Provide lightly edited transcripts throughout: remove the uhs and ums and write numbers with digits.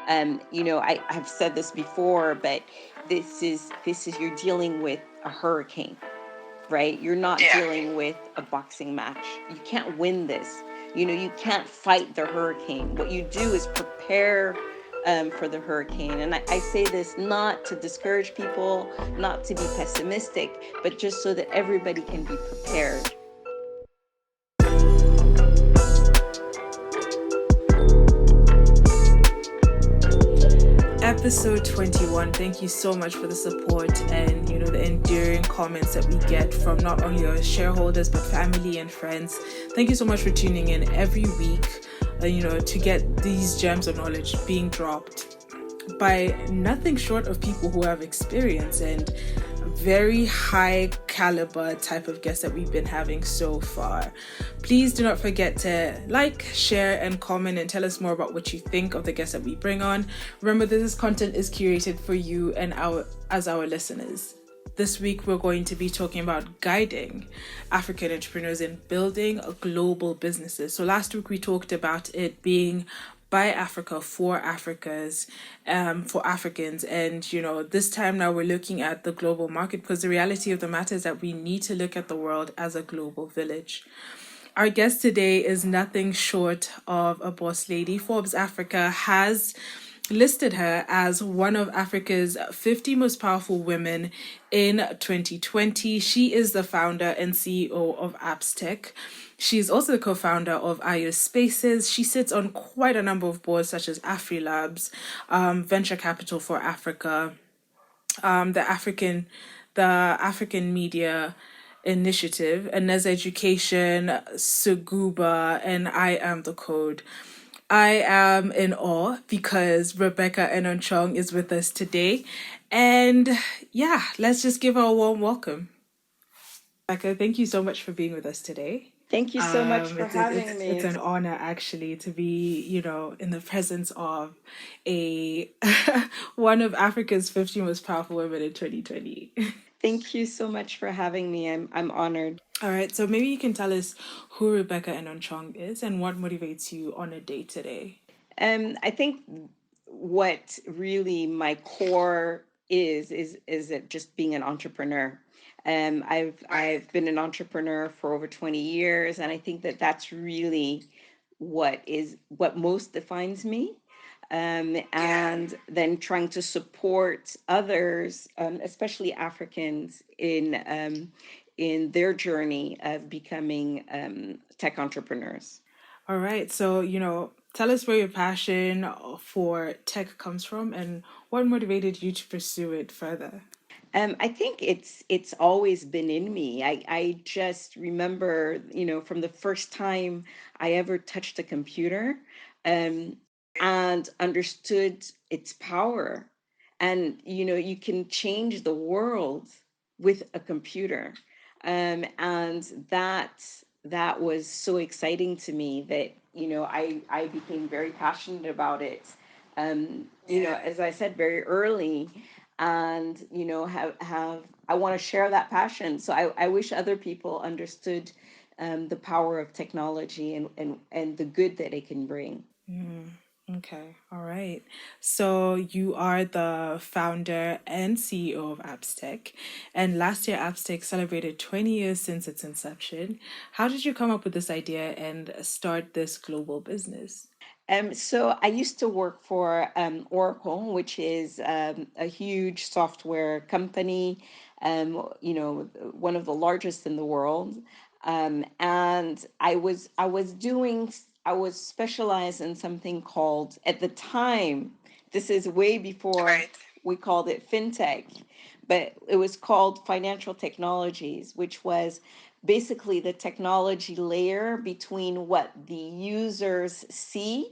I've said this before, but this is you're dealing with a hurricane, right? You're not Yeah. dealing with a boxing match. You can't win this. You can't fight the hurricane. What you do is prepare for the hurricane. And I say this not to discourage people, not to be pessimistic, but just so that everybody can be prepared. Episode 21. Thank you so much for the support and the enduring comments that we get from not only our shareholders but family and friends. Thank you so much for tuning in every week to get these gems of knowledge being dropped by nothing short of people who have experience and very high caliber type of guests that we've been having so far. Please do not forget to like, share, and comment and tell us more about what you think of the guests that we bring on. Remember that this content is curated for you and our listeners. This week we're going to be talking about guiding African entrepreneurs in building global businesses. So last week we talked about it being by Africa, for Africans, for Africans. And, this time now we're looking at the global market, because the reality of the matter is that we need to look at the world as a global village. Our guest today is nothing short of a boss lady. Forbes Africa has listed her as one of Africa's 50 most powerful women in 2020. She is the founder and CEO of Appstick. She's also the co-founder of IO Spaces. She sits on quite a number of boards such as AfriLabs, Venture Capital for Africa, the African Media Initiative, Anez Education, Seguba, and I Am the Code. I am in awe because Rebecca Enonchong is with us today. And yeah, let's just give her a warm welcome. Rebecca, thank you so much for being with us today. Thank you so much for It's having me. it's an honor actually to be, in the presence of a one of Africa's 50 most powerful women in 2020. Thank you so much for having me. I'm honored. All right, so maybe you can tell us who Rebecca Enonchong is and what motivates you on a day to day. I think what really my core is it just being an entrepreneur. I've been an entrepreneur for over 20 years, and I think that that's really what most defines me. And then trying to support others, especially Africans, in their journey of becoming tech entrepreneurs. All right, so tell us where your passion for tech comes from and what motivated you to pursue it further. I think it's always been in me. I just remember, from the first time I ever touched a computer, um, and understood its power. And you can change the world with a computer. And that was so exciting to me that I became very passionate about it. As I said very early, and have I want to share that passion. So I wish other people understood the power of technology and the good that it can bring. Okay, all right. So you are the founder and CEO of Appstick, and last year Appstick celebrated 20 years since its inception. How did you come up with this idea and start this global business? So I used to work for Oracle, which is a huge software company, one of the largest in the world. And I was specialized in something called, at the time, this is way before we called it fintech, but it was called financial technologies, which was basically the technology layer between what the users see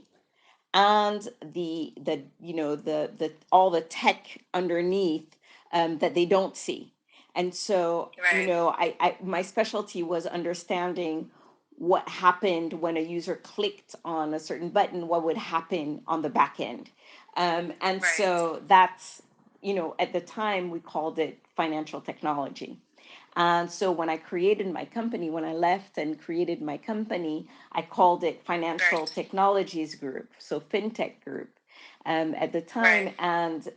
and the all the tech underneath, that they don't see. And so I my specialty was understanding what happened when a user clicked on a certain button, what would happen on the back end. And so that's, at the time we called it financial technology. And so when I created my company, when I left and created my company, I called it Financial Technologies Group, so FinTech Group. at the time. And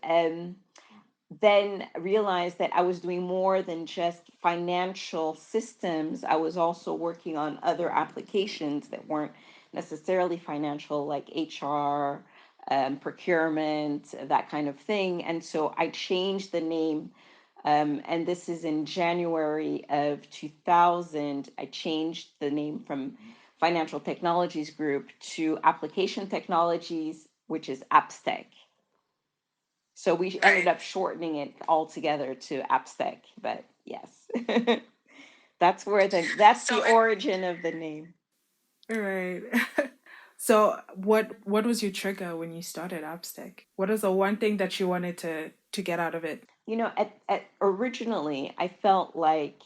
then realized that I was doing more than just financial systems. I was also working on other applications that weren't necessarily financial, like HR, procurement, that kind of thing. And so I changed the name. And this is in January of 2000. I changed the name from Financial Technologies Group to Application Technologies, which is Appstick. So we ended up shortening it all together to Appstick, but yes, that's the origin of the name. Right. So what was your trigger when you started Appstick? What is the one thing that you wanted to get out of it? At originally, I felt like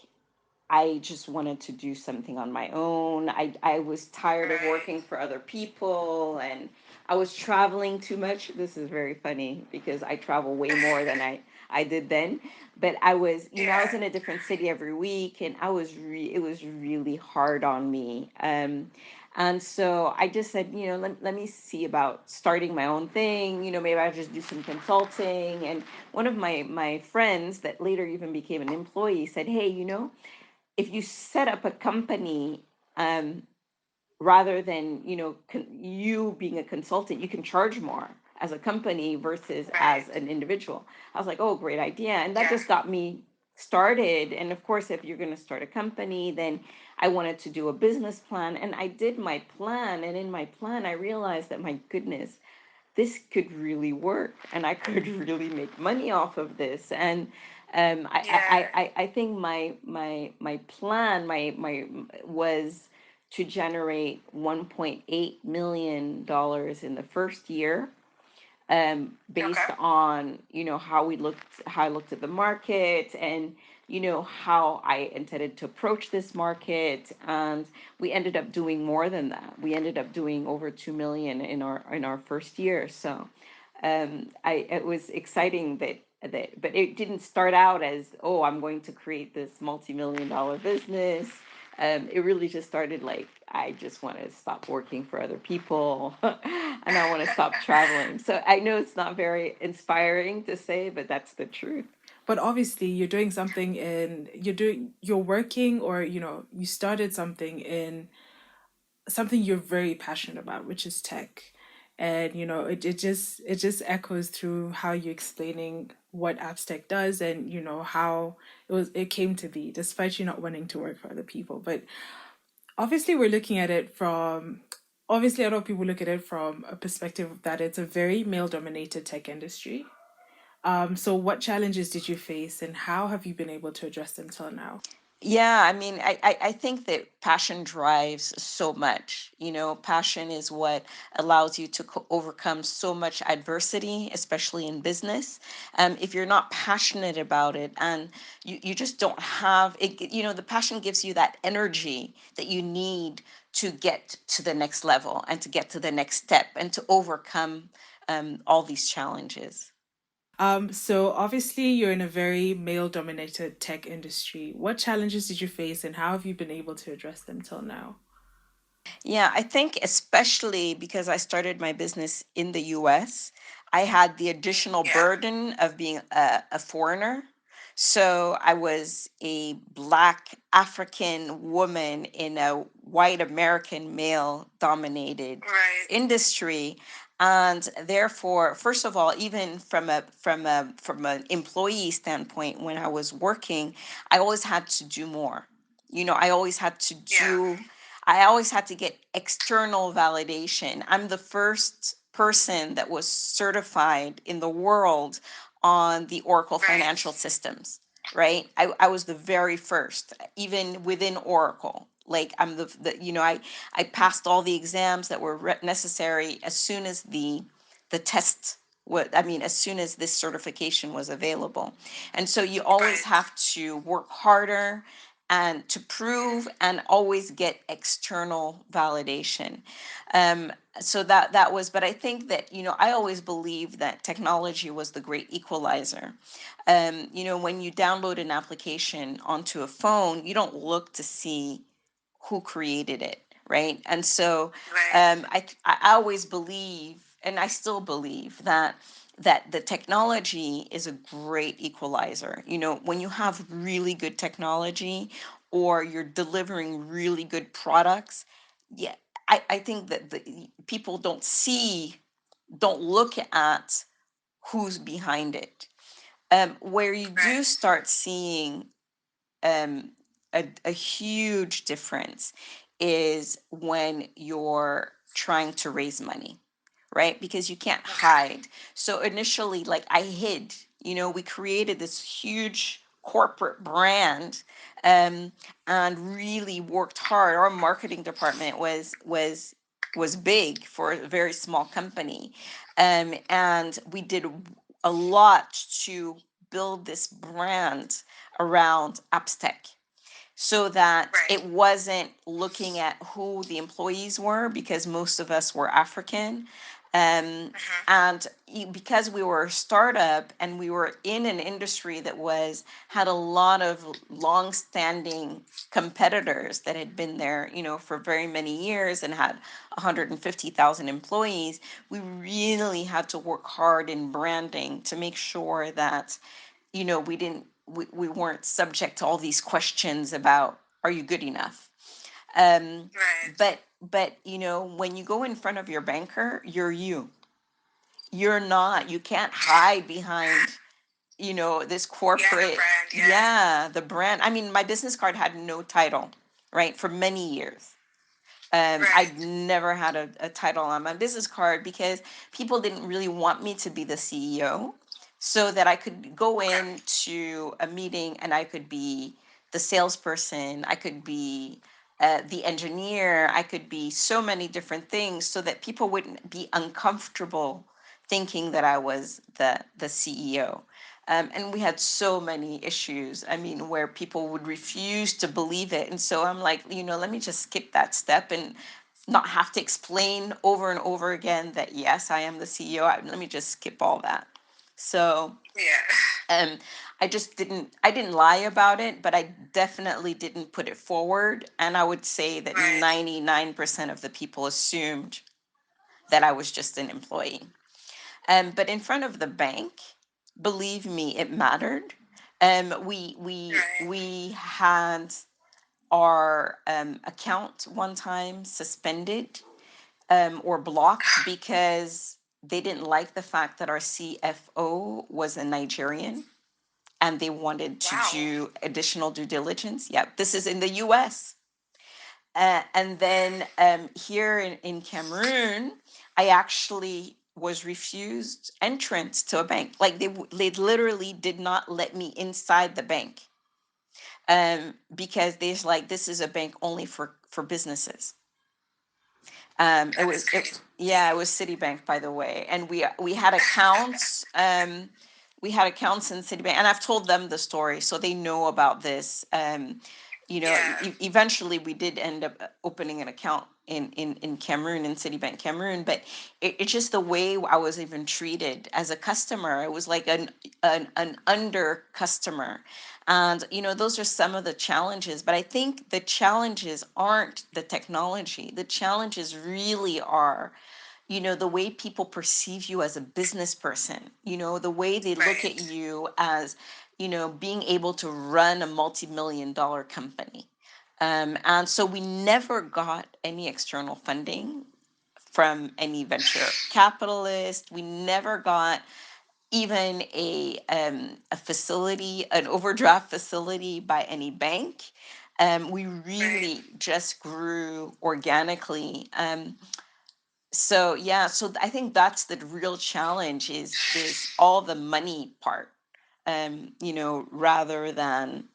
I just wanted to do something on my own. I was tired of working for other people, and I was traveling too much. This is very funny because I travel way more than I did then. But I was, I was in a different city every week, and it was really hard on me. And so I just said, let me see about starting my own thing. Maybe I'll just do some consulting. And one of my friends that later even became an employee said, hey, if you set up a company, um, rather than you being a consultant, you can charge more as a company versus as an individual. I was like, oh, great idea. And that just got me started. And of course, if you're going to start a company, then I wanted to do a business plan, and I did my plan. And in my plan, I realized that, my goodness, this could really work, and I could really make money off of this. And I think my plan my was to generate $1.8 million in the first year, based on how I looked at the market, and how I intended to approach this market. And we ended up doing more than that. We ended up doing over 2 million in our first year. So I it was exciting but it didn't start out as, oh, I'm going to create this multi-million-dollar business. It really just started like, I just want to stop working for other people, and I want to stop traveling. So I know it's not very inspiring to say, but that's the truth. But obviously you're doing something in you're working, or you started something in something you're very passionate about, which is tech. And it just echoes through how you're explaining what Appstick does, and how it came to be, despite you not wanting to work for other people. But obviously we're looking at it from obviously a lot of people look at it from a perspective that it's a very male dominated tech industry. So what challenges did you face, and how have you been able to address them till now? Yeah, I mean, I think that passion drives so much. Passion is what allows you to overcome so much adversity, especially in business. If you're not passionate about it, and you just don't have it, the passion gives you that energy that you need to get to the next level, and to get to the next step, and to overcome all these challenges. So obviously you're in a very male dominated tech industry. What challenges did you face, and how have you been able to address them till now? Yeah, I think especially because I started my business in the US, I had the additional burden of being a foreigner. So I was a Black African woman in a white American male dominated industry. And therefore, first of all, even from an employee standpoint, when I was working, I always had to do more. I always had to do, I always had to get external validation. I'm the first person that was certified in the world on the Oracle financial systems, right? I was the very first, even within Oracle. Like, I'm I passed all the exams that were necessary as soon as the test. I mean, as soon as this certification was available. And so you always have to work harder and to prove, and always get external validation. Um, so that was, but I think that, I always believed that technology was the great equalizer. When you download an application onto a phone, you don't look to see who created it, right? And so I always believe, and I still believe that the technology is a great equalizer. You know, when you have really good technology or you're delivering really good products, yeah, I think that the people don't look at who's behind it. Where you do start seeing um, a huge difference is when you're trying to raise money, right? Because you can't hide. So initially, like I hid, you know, we created this huge corporate brand, um, and really worked hard. Our marketing department was big for a very small company, and we did a lot to build this brand around Appstick so that it wasn't looking at who the employees were because most of us were African. And because we were a startup and we were in an industry that had a lot of long-standing competitors that had been there, you know, for very many years and had 150,000 employees, we really had to work hard in branding to make sure that, you know, we weren't subject to all these questions about, are you good enough? But you know, when you go in front of your banker, you're not, you can't hide behind, you know, this corporate, yeah, the brand. I mean, my business card had no title, right, for many years. I'd never had a title on my business card because people didn't really want me to be the CEO, so that I could go into a meeting and I could be the salesperson, I could be the engineer, I could be so many different things, so that people wouldn't be uncomfortable thinking that I was the CEO. And we had so many issues, I mean, where people would refuse to believe it. And so I'm like, you know, let me just skip that step and not have to explain over and over again that, yes, I am the CEO. Let me just skip all that. So um, I didn't lie about it, but I definitely didn't put it forward. And I would say that 99% of the people assumed that I was just an employee. But in front of the bank, believe me, it mattered. We had our account one time suspended, or blocked, because they didn't like the fact that our CFO was a Nigerian and they wanted to do additional due diligence. Yeah, this is in the US. And then here in Cameroon, I actually was refused entrance to a bank. Like they literally did not let me inside the bank, because they's like, this is a bank only for businesses. Yeah, it was Citibank, by the way, and we had accounts. We had accounts in Citibank, and I've told them the story, so they know about this. You know, eventually we did end up opening an account in Cameroon, in Citibank Cameroon, but it's just the way I was even treated as a customer. It was like an under customer. And, you know, those are some of the challenges. But I think the challenges aren't the technology. The challenges really are, you know, the way people perceive you as a business person, you know, the way they look at you as, you know, being able to run a multi-million-dollar company. And so we never got any external funding from any venture capitalist. We never got even a facility, an overdraft facility by any bank. We really just grew organically. So yeah, so I think that's the real challenge, is all the money part. You know, rather than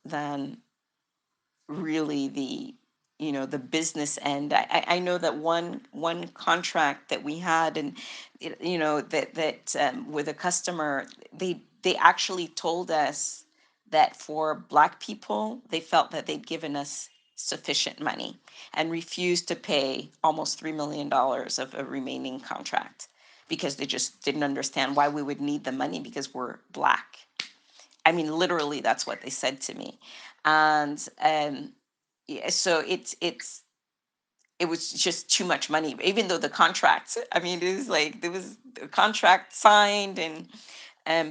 really the, you know, the business end. I know that one contract that we had, and you know, that with a customer, they actually told us that for Black people, they felt that they'd given us sufficient money and refused to pay almost $3 million of a remaining contract, because they just didn't understand why we would need the money because we're Black. I mean, literally, that's what they said to me. And yeah, so it's it was just too much money, even though the contract, I mean, it was like there was a contract signed, and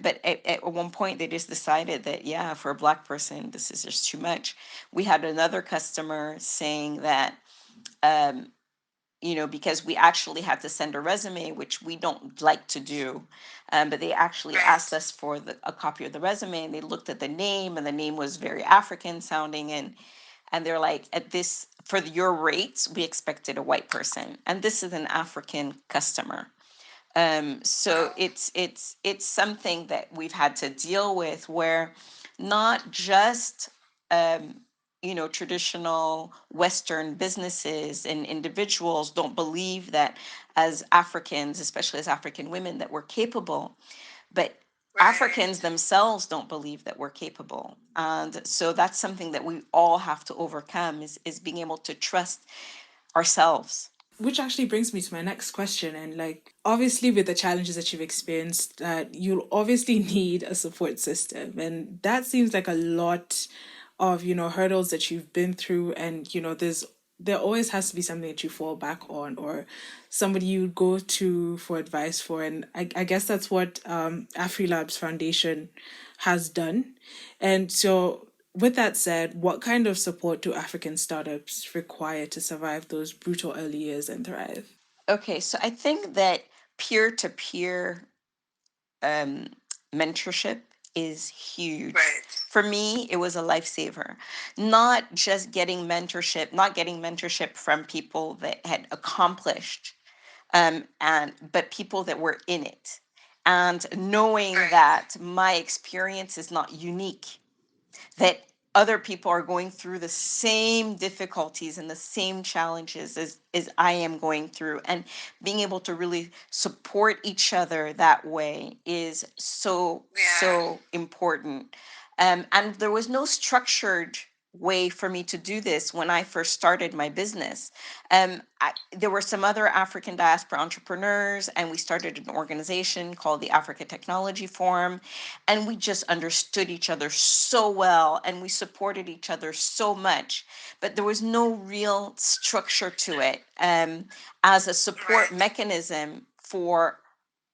but at one point they just decided that, yeah, for a Black person, this is just too much. We had another customer saying that, um, because we actually had to send a resume, which we don't like to do. But they actually asked us for a copy of the resume, and they looked at the name, and the name was very African sounding. And they're like, at this, for your rates, we expected a white person. And this is an African customer. So it's something that we've had to deal with, where not just traditional Western businesses and individuals don't believe that, as Africans, especially as African women, that we're capable, but Africans themselves don't believe that we're capable. And so that's something that we all have to overcome, is being able to trust ourselves. Which actually brings me to my next question. And like, obviously, with the challenges that you've experienced, that you'll obviously need a support system. And that seems like a lot of, hurdles that you've been through. And, there always has to be something that you fall back on, or somebody you go to for advice for. And I guess that's what AfriLabs Foundation has done. And so, with that said, what kind of support do African startups require to survive those brutal early years and thrive? Okay, so I think that peer-to-peer um, mentorship is huge. Right. For me, it was a lifesaver. Not getting mentorship from people that had accomplished, and but people that were in it, and knowing Right. that my experience is not unique, that other people are going through the same difficulties and the same challenges as I am going through. And being able to really support each other that way is so, so important. And there was no structured way for me to do this when I first started my business. There were some other African diaspora entrepreneurs, and we started an organization called the Africa Technology Forum, and we just understood each other so well, and we supported each other so much, but there was no real structure to it, as a support mechanism for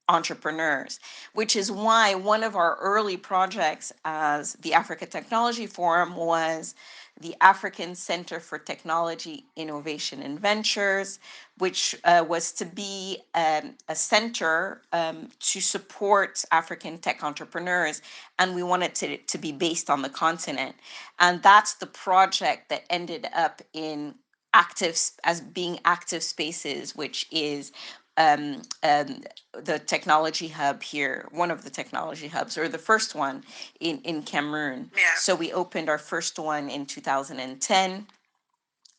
entrepreneurs, which is why one of our early projects as the Africa Technology Forum was the African Center for Technology, Innovation and Ventures, which was to be a center to support African tech entrepreneurs. And we wanted to be based on the continent. And that's the project that ended up in as being active spaces, which is um, um, the technology hub here, one of the technology hubs, or the first one in Cameroon. Yeah. So we opened our first one in 2010,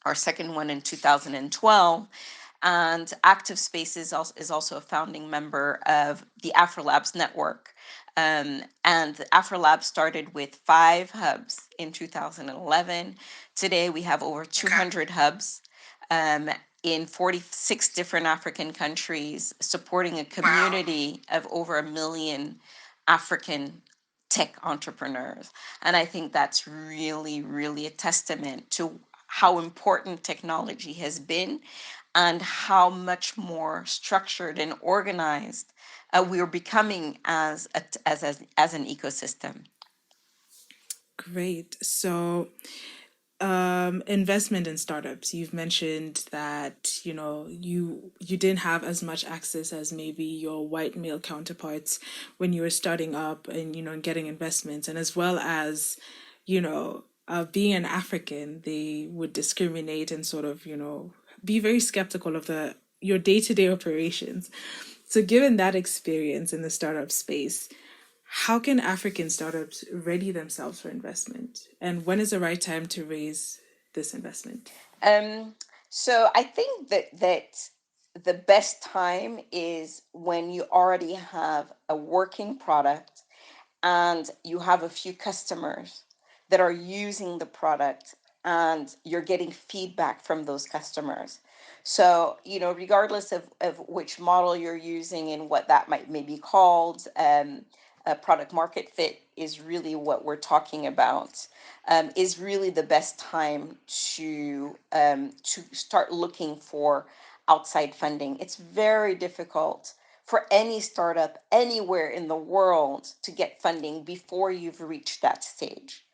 our second one in 2012. And Active Spaces is also a founding member of the AfroLabs network. And AfroLabs started with 5 hubs in 2011. Today we have over 200 hubs, um, in 46 different African countries, supporting a community of over 1 million African tech entrepreneurs. And I think that's really, really a testament to how important technology has been, and how much more structured and organized we are becoming as an ecosystem. Great. So, investment in startups. You've mentioned that you didn't have as much access as maybe your white male counterparts when you were starting up, and getting investments, and as well as being an African, they would discriminate and sort of be very skeptical of the your day-to-day operations. So, given that experience in the startup space, how can African startups ready themselves for investment? And when is the right time to raise this investment? Um, so I think that the best time is when you already have a working product, and you have a few customers that are using the product, and you're getting feedback from those customers. So, regardless of which model you're using and what that might maybe called, product market fit is really what we're talking about, is really the best time to start looking for outside funding. It's very difficult for any startup anywhere in the world to get funding before you've reached that stage.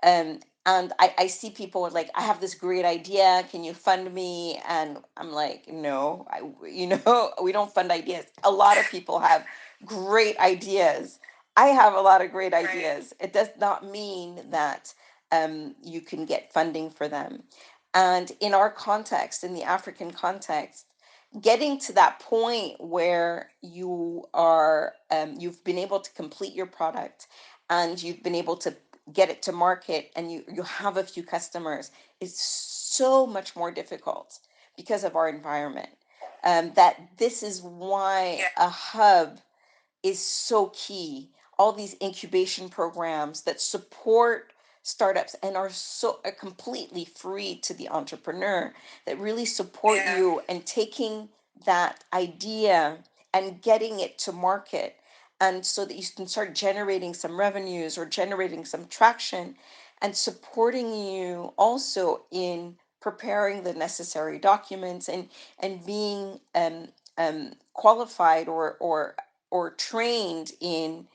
And I see people like, I have this great idea, can you fund me? And I'm like, no, we don't fund ideas. A lot of people have great ideas. I have a lot of great ideas. It does not mean that you can get funding for them. And in our context, in the African context, getting to that point where you've been able to complete your product and you've been able to get it to market and you have a few customers is so much more difficult because of our environment. That this is why a hub is so key. All these incubation programs that support startups and are completely free to the entrepreneur, that really support you and taking that idea and getting it to market, and so that you can start generating some revenues or generating some traction, and supporting you also in preparing the necessary documents and being qualified or trained in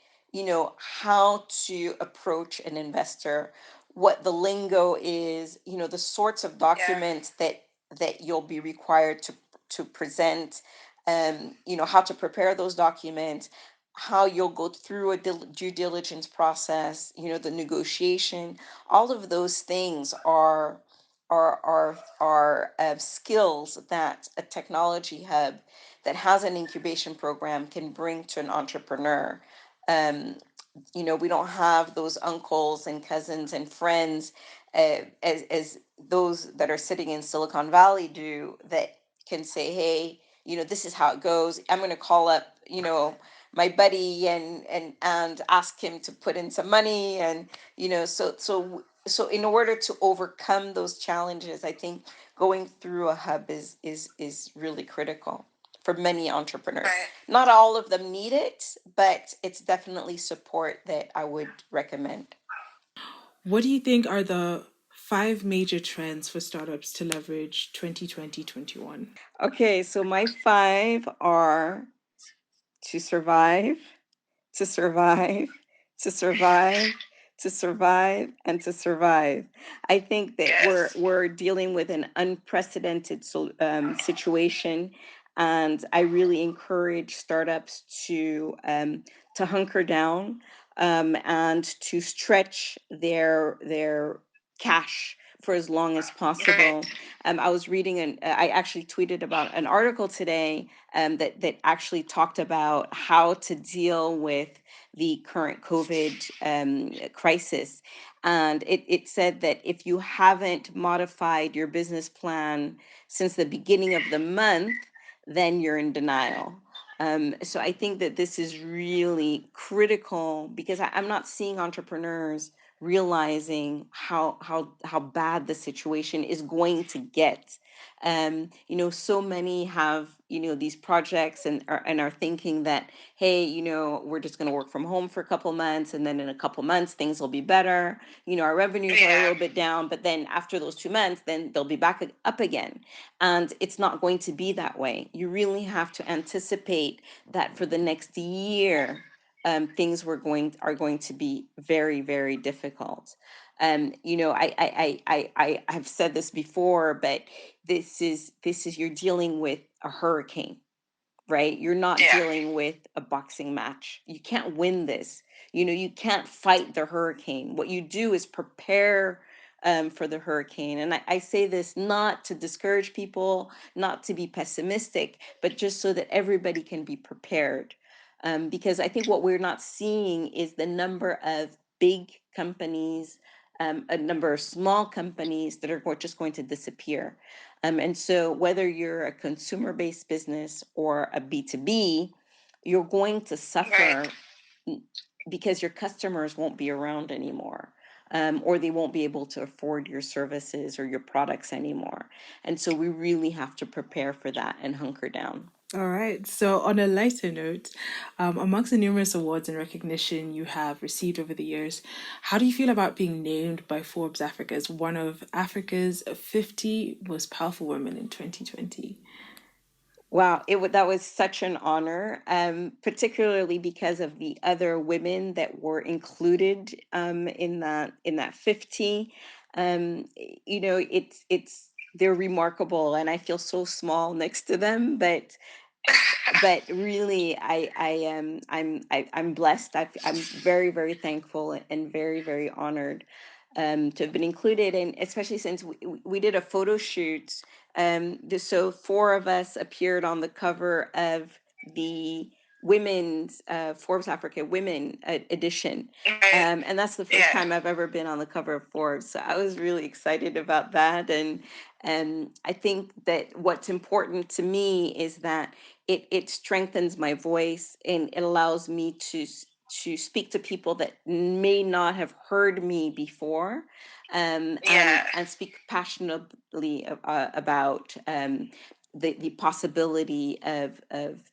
how to approach an investor, what the lingo is, the sorts of documents that you'll be required to present, how to prepare those documents, how you'll go through a due diligence process, the negotiation. All of those things are skills that a technology hub that has an incubation program can bring to an entrepreneur. Um, we don't have those uncles and cousins and friends, as those that are sitting in Silicon Valley do, that can say, hey, this is how it goes. I'm going to call up, my buddy and ask him to put in some money. And, so in order to overcome those challenges, I think going through a hub is really critical for many entrepreneurs. Not all of them need it, but it's definitely support that I would recommend. What do you think are the 5 major trends for startups to leverage 2020-21? Okay, so my five are to survive, to survive, to survive, to survive, and to survive. I think that we're dealing with an unprecedented situation, and I really encourage startups to hunker down, and to stretch their cash for as long as possible. I was reading, I actually tweeted about an article today, that actually talked about how to deal with the current COVID crisis. And it said that if you haven't modified your business plan since the beginning of the month, then you're in denial. So I think that this is really critical, because I'm not seeing entrepreneurs realizing how bad the situation is going to get. So many have, these projects and are thinking that, hey, we're just going to work from home for a couple months, and then in a couple months things will be better. Our revenues are a little bit down, but then after those 2 months, then they'll be back up again. And it's not going to be that way. You really have to anticipate that for the next year, things are going to be very, very difficult. I have said this before, but this is you're dealing with a hurricane, right? You're not dealing with a boxing match. You can't win this. You can't fight the hurricane. What you do is prepare for the hurricane. And I say this not to discourage people, not to be pessimistic, but just so that everybody can be prepared. Because I think what we're not seeing is the number of big companies, a number of small companies that are just going to disappear. And so, whether you're a consumer based business or a B2B, you're going to suffer, because your customers won't be around anymore. Or they won't be able to afford your services or your products anymore. And so, we really have to prepare for that and hunker down. All right. So, on a lighter note, amongst the numerous awards and recognition you have received over the years, how do you feel about being named by Forbes Africa as one of Africa's 50 most powerful women in 2020? Wow, that was such an honor, particularly because of the other women that were included in that 50. It's they're remarkable, and I feel so small next to them, but really I am I'm blessed. I'm very very thankful and very very honored to have been included, and especially since we did a photo shoot. So four of us appeared on the cover of the women's Forbes Africa Women edition. And that's the first time I've ever been on the cover of Forbes. So I was really excited about that. And I think that what's important to me is that it strengthens my voice, and it allows me to speak to people that may not have heard me before, and speak passionately about the possibility of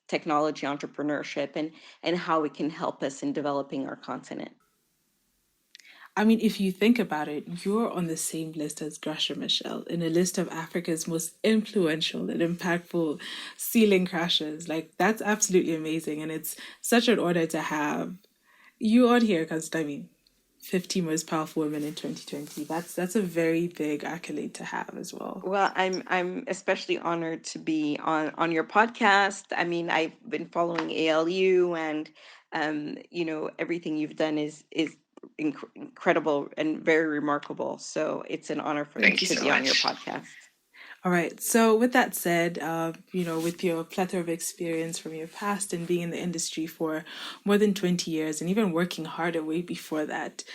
technology entrepreneurship, and how it can help us in developing our continent. I mean, if you think about it, you're on the same list as Gracia Michelle in a list of Africa's most influential and impactful ceiling crashers. Like, that's absolutely amazing. And it's such an honor to have you on here because, I mean, 50 most powerful women in 2020. That's a very big accolade to have as well. Well, I'm especially honored to be on your podcast. I mean, I've been following ALU, and everything you've done is incredible and very remarkable. So it's an honor for me Thank you to so be on your much. podcast. All right. So, with that said, with your plethora of experience from your past and being in the industry for more than 20 years and even working harder way before that,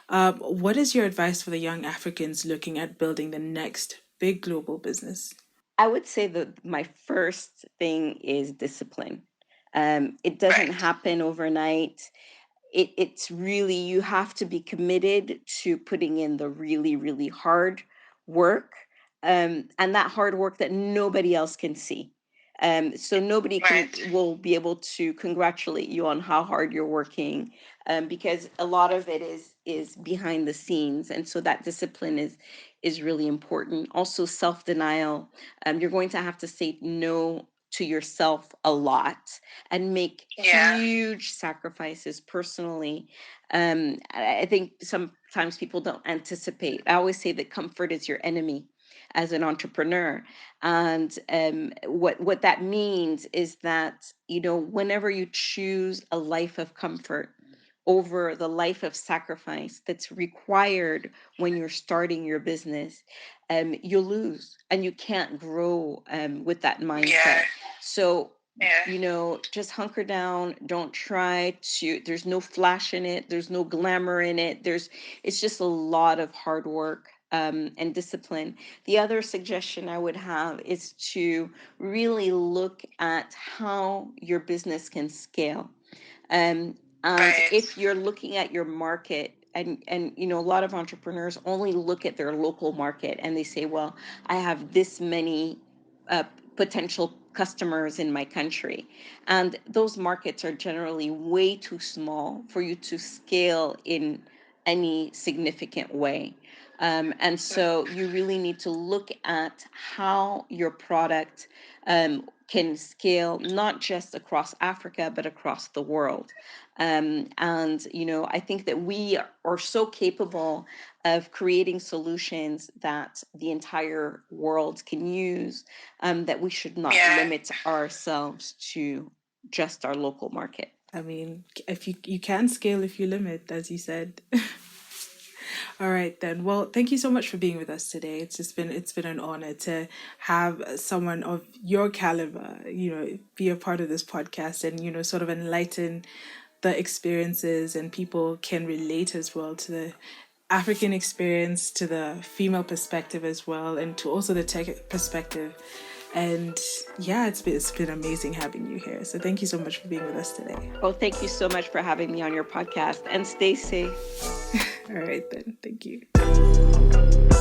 what is your advice for the young Africans looking at building the next big global business? I would say that my first thing is discipline. It doesn't happen overnight. It's really, you have to be committed to putting in the really really hard work, and that hard work that nobody else can see. So nobody will be able to congratulate you on how hard you're working, because a lot of it is behind the scenes, and so that discipline is really important. Also, self denial. You're going to have to say no to yourself a lot, and make huge sacrifices personally. I think sometimes people don't anticipate. I always say that comfort is your enemy as an entrepreneur. And what that means is that, whenever you choose a life of comfort over the life of sacrifice that's required when you're starting your business, you'll lose, and you can't grow with that mindset. So, just hunker down. Don't try to, there's no flash in it, there's no glamour in it. It's just a lot of hard work, and discipline. The other suggestion I would have is to really look at how your business can scale. And if you're looking at your market, and a lot of entrepreneurs only look at their local market, and they say, well, I have this many uh, potential customers in my country, and those markets are generally way too small for you to scale in any significant way. And so you really need to look at how your product can scale, not just across Africa, but across the world. And I think that we are so capable of creating solutions that the entire world can use, that we should not limit ourselves to just our local market. I mean, if you can scale if you limit, as you said. All right then. Well, thank you so much for being with us today. It's been an honor to have someone of your caliber, be a part of this podcast and sort of enlighten the experiences, and people can relate as well to the African experience, to the female perspective as well, and to also the tech perspective. And yeah, it's been amazing having you here. So thank you so much for being with us today. Well, thank you so much for having me on your podcast, and stay safe. All right then. Thank you.